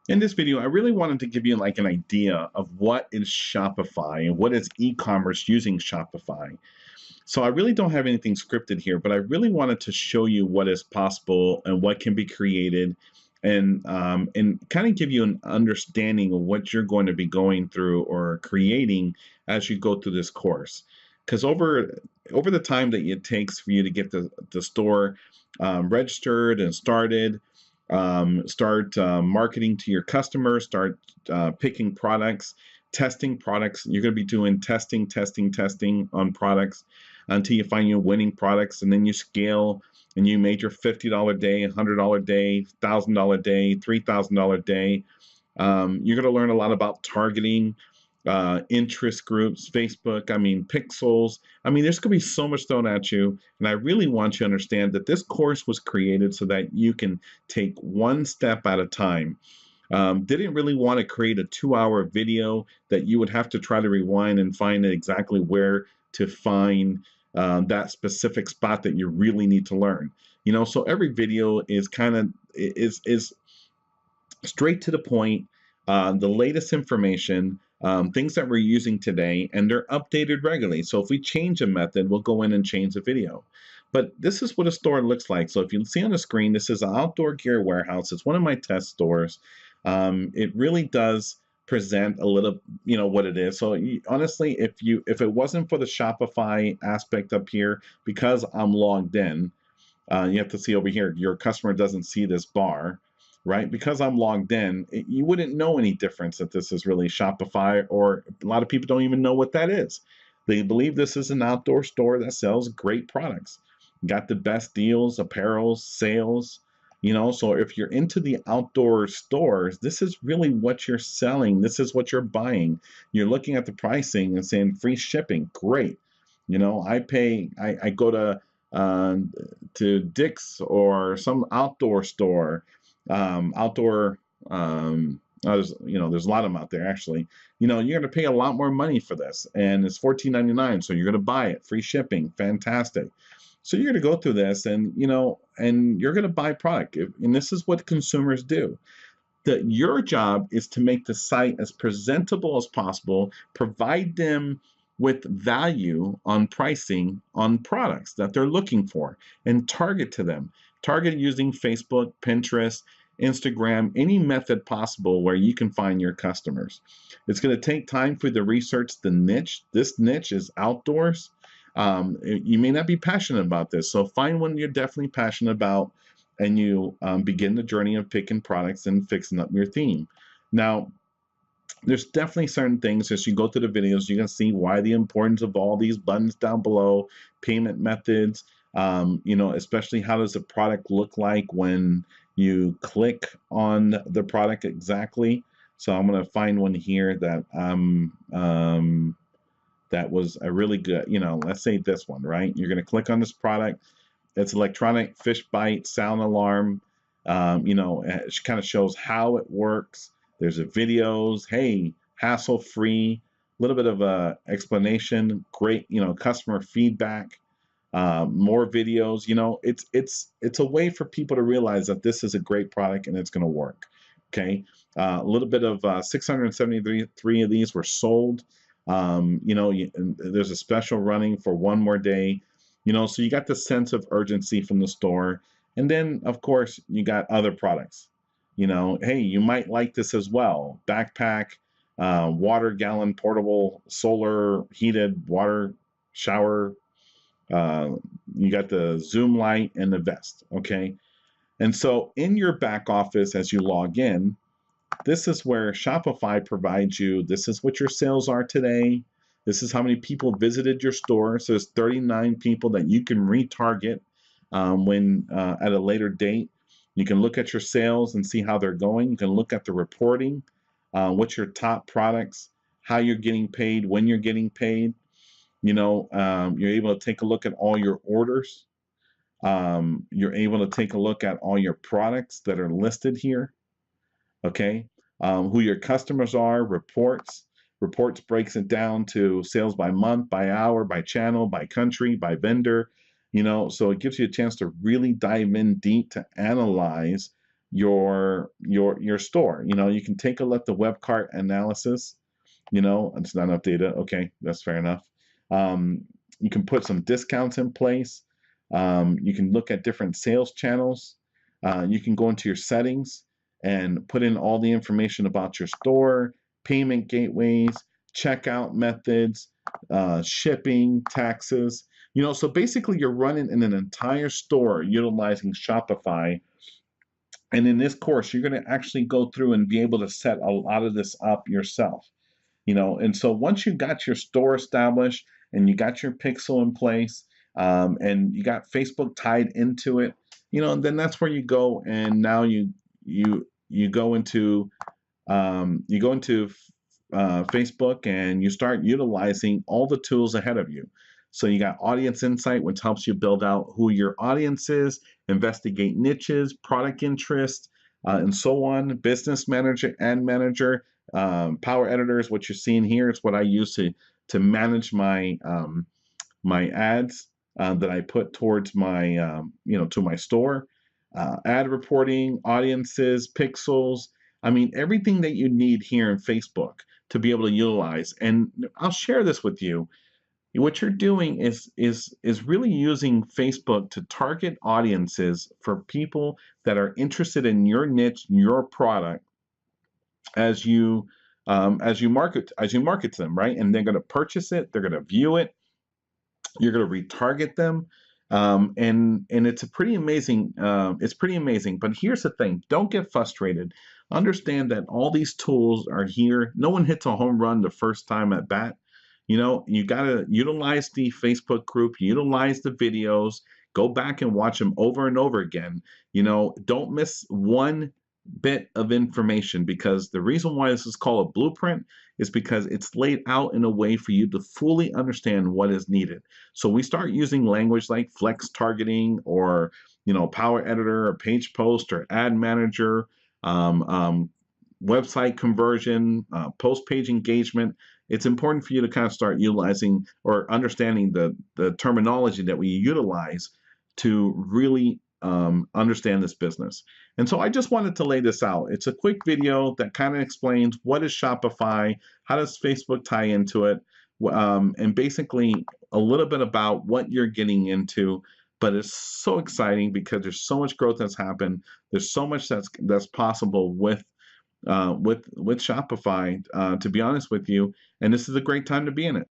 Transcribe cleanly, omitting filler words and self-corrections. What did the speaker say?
In this video, I really wanted to give you like an idea of what is Shopify and what is e-commerce using Shopify. So I really don't have anything scripted here, but I really wanted to show you what is possible and what can be created, and kind of give you an understanding of what you're going to be going through or creating as you go through this course. Because over the time that it takes for you to get the store registered and started, start marketing to your customers, start picking products, testing products. You're going to be doing testing on products until you find your winning products, and then you scale and you made your $50 day, $100 day, $1,000 day, $3,000 day. You're going to learn a lot about targeting, interest groups, Facebook, pixels. There's going to be so much thrown at you. And I really want you to understand that this course was created so that you can take one step at a time. Didn't really want to create a 2-hour video that you would have to try to rewind and find exactly where to find that specific spot that you really need to learn. So every video is kind of is straight to the point, the latest information, things that we're using today, and they're updated regularly. So if we change a method, we'll go in and change the video. But this is what a store looks like. So if you see on the screen, this is an outdoor gear warehouse. It's one of my test stores. It really does present a little, what it is. So honestly, if it wasn't for the Shopify aspect up here, because I'm logged in, you have to see over here, your customer doesn't see this bar, right? Because I'm logged in, you wouldn't know any difference that this is really Shopify, or a lot of people don't even know what that is. They believe this is an outdoor store that sells great products. Got the best deals, apparel, sales, so if you're into the outdoor stores, this is really what you're selling. This is what you're buying. You're looking at the pricing and saying free shipping. Great. I go to Dick's or some outdoor store, outdoor, there's a lot of them out there actually. You're going to pay a lot more money for this, and it's $14.99. So you're going to buy it, free shipping, fantastic. So you're going to go through this, and and you're going to buy product, and this is what consumers do. That your job is to make the site as presentable as possible, provide them with value on pricing on products that they're looking for, and target to them. Target using Facebook, Pinterest, Instagram, any method possible where you can find your customers. It's going to take time for the research the niche. This niche is outdoors. You may not be passionate about this, so find one you're definitely passionate about, and you begin the journey of picking products and fixing up your theme. Now, there's definitely certain things as you go through the videos, you can see why the importance of all these buttons down below, payment methods, especially how does the product look like when you click on the product exactly. So I'm going to find one here that that was a really good, let's say this one, right? You're going to click on this product. It's electronic fish bite sound alarm. It kind of shows how it works. There's a videos, hey, hassle-free, a little bit of a explanation, great, customer feedback, more videos. It's a way for people to realize that this is a great product and it's going to work. Okay, a little bit of 673 of these were sold. There's a special running for one more day. So you got the sense of urgency from the store. And then, of course, you got other products. Hey, you might like this as well. Backpack, water gallon, portable, solar heated water shower. You got the Zoom light and the vest. Okay. And so in your back office, as you log in, this is where Shopify provides you, this is what your sales are today. This is how many people visited your store. So there's 39 people that you can retarget when at a later date. You can look at your sales and see how they're going. You can look at the reporting, what's your top products, how you're getting paid, when you're getting paid. You're able to take a look at all your orders. You're able to take a look at all your products that are listed here. Okay, who your customers are, reports. Reports breaks it down to sales by month, by hour, by channel, by country, by vendor. So it gives you a chance to really dive in deep to analyze your store. You can take a look at the web cart analysis. It's not enough data. Okay, that's fair enough. Um, you can put some discounts in place. You can look at different sales channels. You can go into your settings and put in all the information about your store, payment gateways, checkout methods, shipping, taxes. So basically you're running in an entire store utilizing Shopify. And in this course, you're going to actually go through and be able to set a lot of this up yourself. And so once you got your store established and you got your pixel in place, and you got Facebook tied into it, then that's where you go, and now you go into Facebook, and you start utilizing all the tools ahead of you. So you got Audience Insight, which helps you build out who your audience is, investigate niches, product interest, and so on. Business Manager, Ad Manager, Power Editor is what you're seeing here. It's what I use to manage my ads that I put towards my to my store. Ad reporting, audiences, pixels. I mean, everything that you need here in Facebook to be able to utilize. And I'll share this with you. What you're doing is really using Facebook to target audiences for people that are interested in your niche, your product, as you market to them, right? And they're going to purchase it, they're going to view it, you're going to retarget them, and it's a pretty amazing. It's pretty amazing. But here's the thing: don't get frustrated. Understand that all these tools are here. No one hits a home run the first time at bat. You got to utilize the Facebook group, utilize the videos, go back and watch them over and over again. Don't miss one bit of information, because the reason why this is called a blueprint is because it's laid out in a way for you to fully understand what is needed. So we start using language like flex targeting, or Power Editor, or Page Post, or Ad Manager, um, um, website conversion, post page engagement. It's important for you to kind of start utilizing or understanding the terminology that we utilize to really understand this business. And so I just wanted to lay this out. It's a quick video that kind of explains what is Shopify, how does Facebook tie into it, and basically a little bit about what you're getting into. But it's so exciting because there's so much growth that's happened. There's so much that's possible with Shopify, to be honest with you. And this is a great time to be in it.